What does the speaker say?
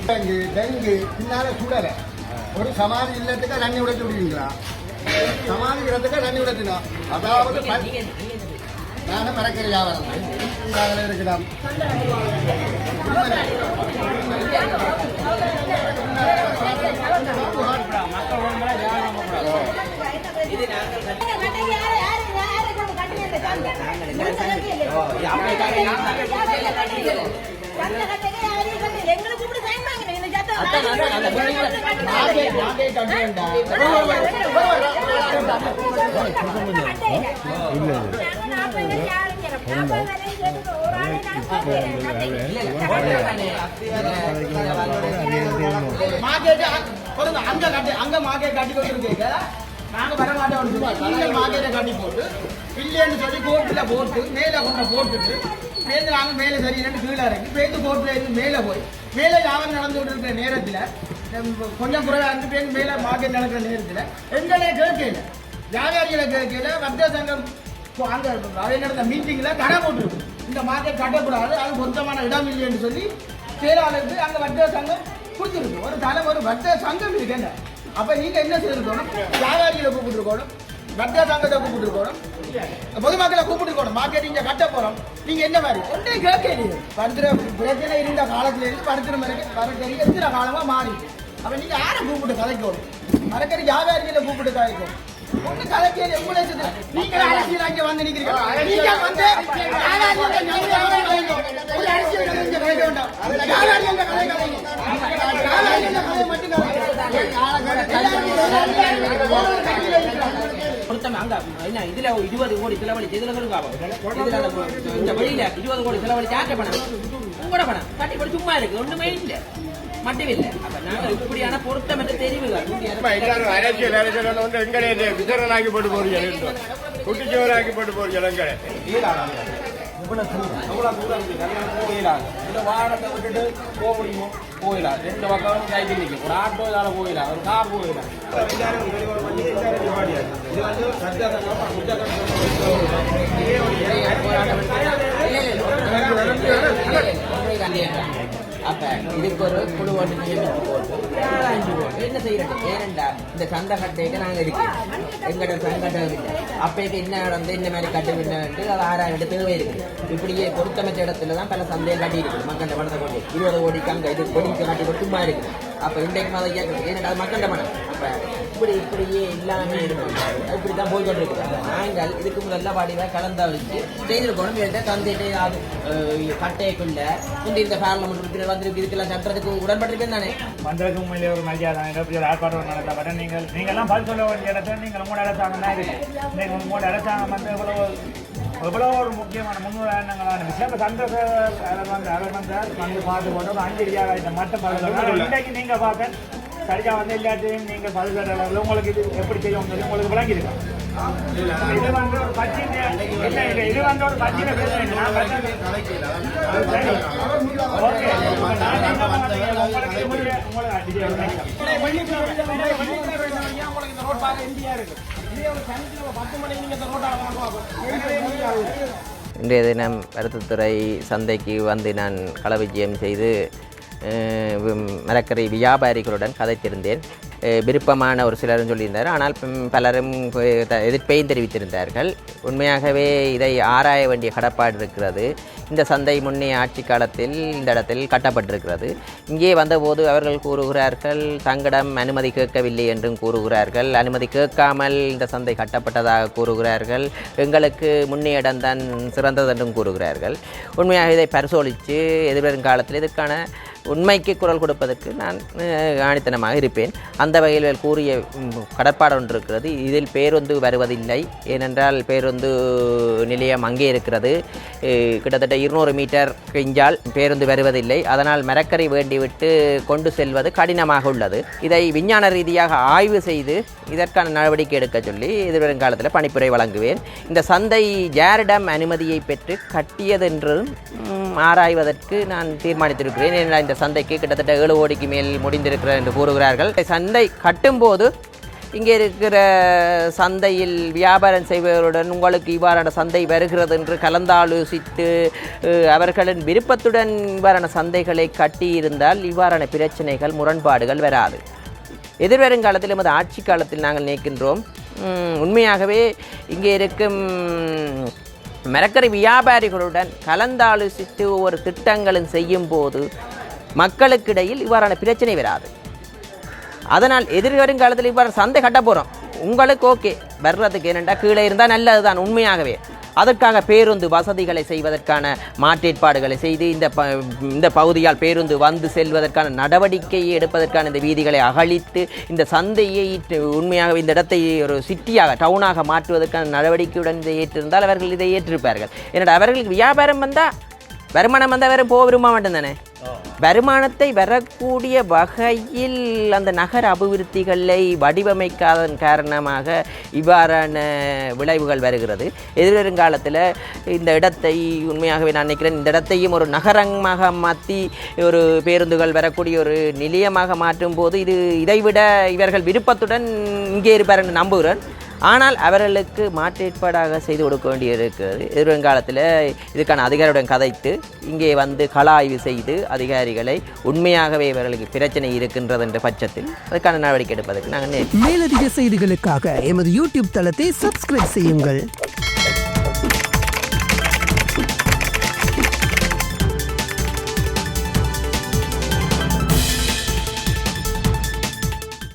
Dengue பின்னால சுடலை ஒரு சமாதி இல்லத்துக்கு தண்ணி உடைச்சு விடுவீங்களா சமாதி இடத்துக்கு தண்ணி உடைச்சிடும் அதாவது நானும் மரக்கறி வியாபாரம் இருக்கலாம் அங்க மார்க்கெட் கட்டி கொண்டிருக்கீங்க நாங்க வர மாட்டோம் மார்க்கெட்டை கட்டி போட்டு இல்லைன்னு சொல்லி கோர்ட்டில் போட்டு மேலே கொண்டு போட்டுட்டு மேலே நாங்கள் மேலே சரியில்லைன்னு கீழே இறங்கி பேருந்து கோர்ட்டில் இருந்து மேலே போய் மேலே யாரும் நடந்து கொண்டு இருக்கிற நேரத்தில் கொஞ்சம் குறைவாக இருந்து பேருந்து மேலே மார்க்கெட் நடக்கிற நேரத்தில் எங்களே கேட்கல வியாபாரிகளை கேட்கல வர்த்தக சங்கம் அங்கே அதை நடந்த மீட்டிங்கில் கடை போட்டுருக்கு இந்த மார்க்கெட் கட்டக்கூடாது அது பொருத்தமான இடம் இல்லைன்னு சொல்லி செயலாளருக்கு அங்கே வர்த்தக சங்கம் கொடுத்துருக்கு ஒரு வர்த்தக சங்கம் இருக்குங்க அப்போ நீங்கள் என்ன செய்திருக்கணும் வியாபாரிகளை கூப்பிட்டுருக்கணும் வர்த்தக சங்கத்தை கூப்பிட்டுருக்கணும் பொதுமக்களை கூப்பிட்டுருக்கணும் மார்க்கெட் இங்கே கட்ட போகிறோம் நீங்கள் என்ன மாதிரி ஒன்றே கேட்க பருத்துற பிரச்சனை இருந்த காலத்திலேருந்து பருத்துற மரக்கறி இருக்கிற காலமாக மாறி அப்போ நீங்கள் யாரை கூப்பிட்டு கதைக்கணும் மரக்கறி வியாபாரிகளை கூப்பிட்டு கதைக்கணும் ஒன்று கதைக்கல எவ்வளோ நீங்கள் அரசியல் அங்கே வந்து நிற்கிறீங்க நீங்கள் வந்து ஒரு அரசியல் கதை வேண்டாம் கதை கதைங்க மட்டும் இதுல 20 கோடி செலவழிச்சு இந்த வெளியில 20 கோடி செலவழிச்சு ஆக்க பணம் உங்களோட பணம் கட்டி போட்டு சும்மா இருக்கு ஒண்ணுமே இல்லை மட்டும் இல்லை அப்ப நாங்க இப்படியான பொருத்தமற்ற தெரிவுகள் அரசியல் வந்து எங்களை விசாரணாக்கி போட்டு போறீங்க குட்டிச்சோராக்கி போட்டு போறீங்க எங்களை இந்த வாகனத்தை விட்டுட்டு போக முடியுமோ போயிடலாம் ரெண்டு பக்கம் சைக்கிள் நிற்கும் ஒரு ஆட்டோ இதால போயிடலாம் ஒரு கார் போயிடலாம் அப்ப இதுக்கு ஒரு குழு ஓட்டு போட்டு என்ன செய்யறது ஏனென்றா இந்த சந்தை கட்டைக்கு நாங்க இருக்கோம் எங்கட சங்கடம் இல்லை அப்பக்கு என்ன நடந்து இந்த மாதிரி கட்டு விட்டு அது 6000 தேவை இருக்கு இப்படியே பொருத்தமற்ற இடத்துலதான் பல சந்தையை கட்டி இருக்கு மக்கள் பணத்தை கொண்டு 20 கோடிக்கு அங்க இது கொடிக்கு கட்டி கொண்டு சும்மா இருக்கு அப்ப இன்றைக்கு மாதிரி கேட்கறது ஏன்னா மக்கள் பணம் அப்ப இப்படியே எல்லாமே இருக்கும் இப்படிதான் போய்கொண்டு இருக்கு நாங்கள் இதுக்கு முதல்ல வாடிவா கலந்தா வச்சு செய்திருக்கணும் தந்தைட்டு கட்டைக்குள்ள முந்தி இந்த பார்லமெண்ட் உறுப்பினர் வந்திருக்கு இதுக்கெல்லாம் சட்டத்துக்கு உடன்பட்டிருக்கேன் தானே வந்ததுக்கு உண்மையிலே ஒரு மரியாதை ஆர்ப்பாட்டம் நடத்தப்பட்ட நீங்கள்லாம் பதில் சொல்ல வேண்டிய இடத்துல நீங்கள் உங்களோட அரசாங்கம் தான் இருக்கு இன்னைக்கு உங்களோட அரசாங்கம் வந்து எவ்வளோ ஒரு முக்கியமான முன்னுதாரணங்களான விஷயம் இப்போ சந்திரசேகர் அவர் வந்து பார்த்து போட்டு ஒரு 5 ரூபாய் மட்டும் பதில் இன்றைக்கு நீங்கள் பார்க்க சரியாக வந்து எல்லாத்தையும் நீங்கள் பதில் சொல்ல உங்களுக்கு இது எப்படி செய்யும் உங்களுக்கு விளங்கியிருக்கா இது வந்து ஒரு பட்சிய இது வந்து ஒரு பட்சியில இன்றைய தினம் பருத்தித்துறை சந்தைக்கு வந்து நான் கள விஜயம் செய்து மரக்கறி வியாபாரிகளுடன் கதைத்திருந்தேன். விருப்பமான ஒரு சிலரும் சொல்லியிருந்தார். ஆனால் பலரும் எதிர்ப்பையும் தெரிவித்திருந்தார்கள். உண்மையாகவே இதை ஆராய வேண்டிய கடப்பாடு இருக்கிறது. இந்த சந்தை முன்னைய ஆட்சி காலத்தில் இந்த இடத்தில் கட்டப்பட்டிருக்கிறது. இங்கே வந்தபோது அவர்கள் கூறுகிறார்கள் தங்களிடம் அனுமதி கேட்கவில்லை என்றும் கூறுகிறார்கள். அனுமதி கேட்காமல் இந்த சந்தை கட்டப்பட்டதாக கூறுகிறார்கள். எங்களுக்கு முன்னைய இடம்தான் சிறந்தது என்றும் கூறுகிறார்கள். உண்மையாக இதை பரிசோதித்து எதிர்வரும் காலத்தில் இதற்கான உண்மைக்கு குரல் கொடுப்பதற்கு நான் ஆணித்தனமாக இருப்பேன். அந்த வகையில் கூறிய கடற்பாடு ஒன்று இருக்கிறது. இதில் பேருந்து வருவதில்லை. ஏனென்றால் பேருந்து நிலையம் அங்கே இருக்கிறது. கிட்டத்தட்ட 200 மீட்டர் இஞ்சால் பேருந்து வருவதில்லை. அதனால் மரக்கறி வேண்டிவிட்டு கொண்டு செல்வது கடினமாக உள்ளது. இதை விஞ்ஞான ரீதியாக ஆய்வு செய்து இதற்கான நடவடிக்கை எடுக்க சொல்லி எதிர்வரும் காலத்தில் பணிப்புரை வழங்குவேன். இந்த சந்தை யாரிடம் அனுமதியை பெற்று கட்டியதென்றும் ஆராய்வதற்கு நான் தீர்மானித்திருக்கிறேன். ஏனென்றால் இந்த சந்தைக்கு கிட்டத்தட்ட 7 கோடிக்கு மேல் முடிந்திருக்கிறது என்று கூறுகிறார்கள். சந்தை கட்டும்போது இங்கே இருக்கிற சந்தையில் வியாபாரம் செய்பவருடன் உங்களுக்கு இவ்வாறான சந்தை வருகிறது என்று கலந்தாலோசித்து அவர்களின் விருப்பத்துடன் இவ்வாறான சந்தைகளை கட்டியிருந்தால் இவ்வாறான பிரச்சனைகள் முரண்பாடுகள் வராது. எதிர்வருங்காலத்தில் எமது ஆட்சி காலத்தில் நாங்கள் நினைக்கின்றோம் உண்மையாகவே இங்கே இருக்கும் மரக்கறி வியாபாரிகளுடன் கலந்தாலோசித்து ஒவ்வொரு திட்டங்களும் செய்யும் போது மக்களுக்கிடையில் இவ்வாறான பிரச்சனை வராது. அதனால் எதிர்வருங்காலத்தில் இவ்வாறு சந்தை கட்ட போகிறோம். உங்களுக்கு ஓகே வர்றதுக்கு என்னென்னா கீழே இருந்தால் நல்லது தான் உண்மையாகவே. அதற்காக பேருந்து வசதிகளை செய்வதற்கான மாற்றேற்பாடுகளை செய்து இந்த பகுதியால் பேருந்து வந்து செல்வதற்கான நடவடிக்கையை எடுப்பதற்கான இந்த வீதிகளை அகழித்து இந்த சந்தையை உண்மையாக இந்த இடத்தை ஒரு சிட்டியாக டவுனாக மாற்றுவதற்கான நடவடிக்கையுடன் இதை ஏற்றிருந்தால் அவர்கள் இதை ஏற்றிருப்பார்கள். என்னடா அவர்களுக்கு வியாபாரம் வந்தால் வருமானம் வந்தால் வேறு போக விரும்ப மாட்டேன். வருமானத்தை வரக்கூடிய வகையில் அந்த நகர அபிவிருத்திகளை வடிவமைக்காதன் காரணமாக இவ்வாறான விளைவுகள் வருகிறது. எதிர்வருங்காலத்தில் இந்த இடத்தை உண்மையாகவே நான் நினைக்கிறேன் இந்த இடத்தையும் ஒரு நகரமாக மாற்றி ஒரு பேருந்துகள் வரக்கூடிய ஒரு நிலையமாக மாற்றும் போது இதைவிட இவர்கள் விருப்பத்துடன் இங்கே இருப்பார் என்று நம்புகிறேன். ஆனால் அவர்களுக்கு மாற்றேற்பாடாக செய்து கொடுக்க வேண்டியிருக்கிறது. எதிர்காலத்தில் இதுக்கான அதிகாரியுடன் கதைத்து இங்கே வந்து கள ஆய்வு செய்து அதிகாரிகளை உண்மையாகவே இவர்களுக்கு பிரச்சனை இருக்கின்றது என்ற பட்சத்தில் அதுக்கான நடவடிக்கை எடுப்பதற்கு நாங்கள் மேலதிக செய்திகளுக்காக எமது யூடியூப் தளத்தை சப்ஸ்கிரைப் செய்யுங்கள்.